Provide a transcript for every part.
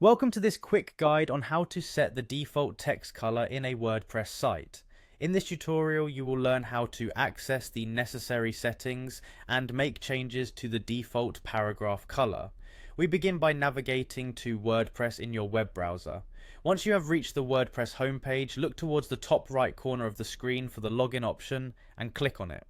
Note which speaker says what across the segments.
Speaker 1: Welcome to this quick guide on how to set the default text color in a WordPress site. In this tutorial, you will learn how to access the necessary settings and make changes to the default paragraph color. We begin by navigating to WordPress in your web browser. Once you have reached the WordPress homepage, look towards the top right corner of the screen for the login option and click on it.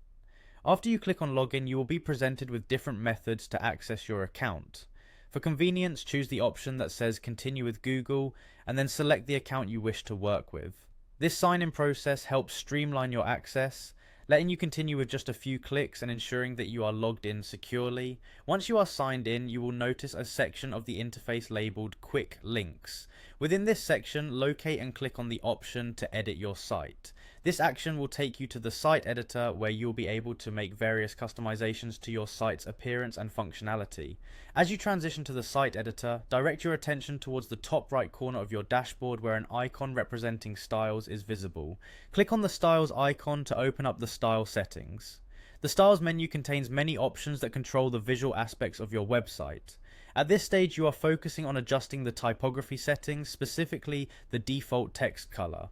Speaker 1: After you click on login, you will be presented with different methods to access your account. For convenience, choose the option that says continue with Google and then select the account you wish to work with. This sign-in process helps streamline your access, letting you continue with just a few clicks and ensuring that you are logged in securely. Once you are signed in, you will notice a section of the interface labeled Quick Links. Within this section, locate and click on the option to edit your site. This action will take you to the site editor where you will be able to make various customizations to your site's appearance and functionality. As you transition to the site editor, direct your attention towards the top right corner of your dashboard where an icon representing styles is visible. Click on the styles icon to open up the style settings. The styles menu contains many options that control the visual aspects of your website. At this stage, you are focusing on adjusting the typography settings, specifically the default text color.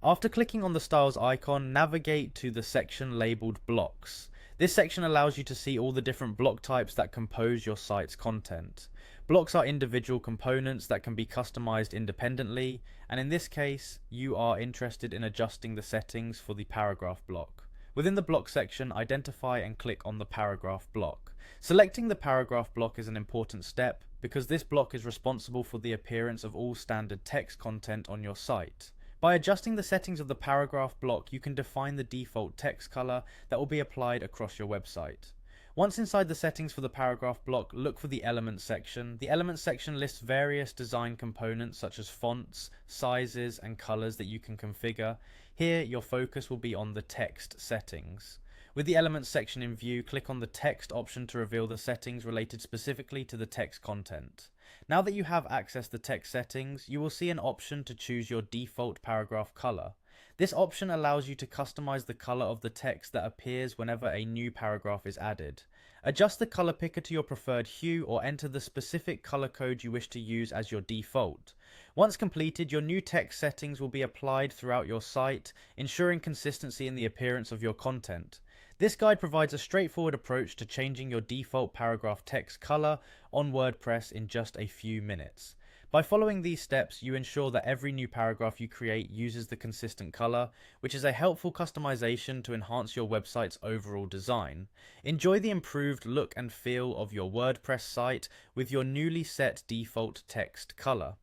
Speaker 1: After clicking on the styles icon, navigate to the section labeled blocks. This section allows you to see all the different block types that compose your site's content. Blocks are individual components that can be customized independently, and in this case, you are interested in adjusting the settings for the paragraph block. Within the block section, identify and click on the paragraph block. Selecting the paragraph block is an important step because this block is responsible for the appearance of all standard text content on your site. By adjusting the settings of the paragraph block, you can define the default text color that will be applied across your website. Once inside the settings for the paragraph block, look for the Elements section. The Elements section lists various design components such as fonts, sizes, and colors that you can configure. Here, your focus will be on the text settings. With the Elements section in view, click on the Text option to reveal the settings related specifically to the text content. Now that you have accessed the text settings, you will see an option to choose your default paragraph color. This option allows you to customize the color of the text that appears whenever a new paragraph is added. Adjust the color picker to your preferred hue or enter the specific color code you wish to use as your default. Once completed, your new text settings will be applied throughout your site, ensuring consistency in the appearance of your content. This guide provides a straightforward approach to changing your default paragraph text color on WordPress in just a few minutes. By following these steps, you ensure that every new paragraph you create uses the consistent color, which is a helpful customization to enhance your website's overall design. Enjoy the improved look and feel of your WordPress site with your newly set default text color.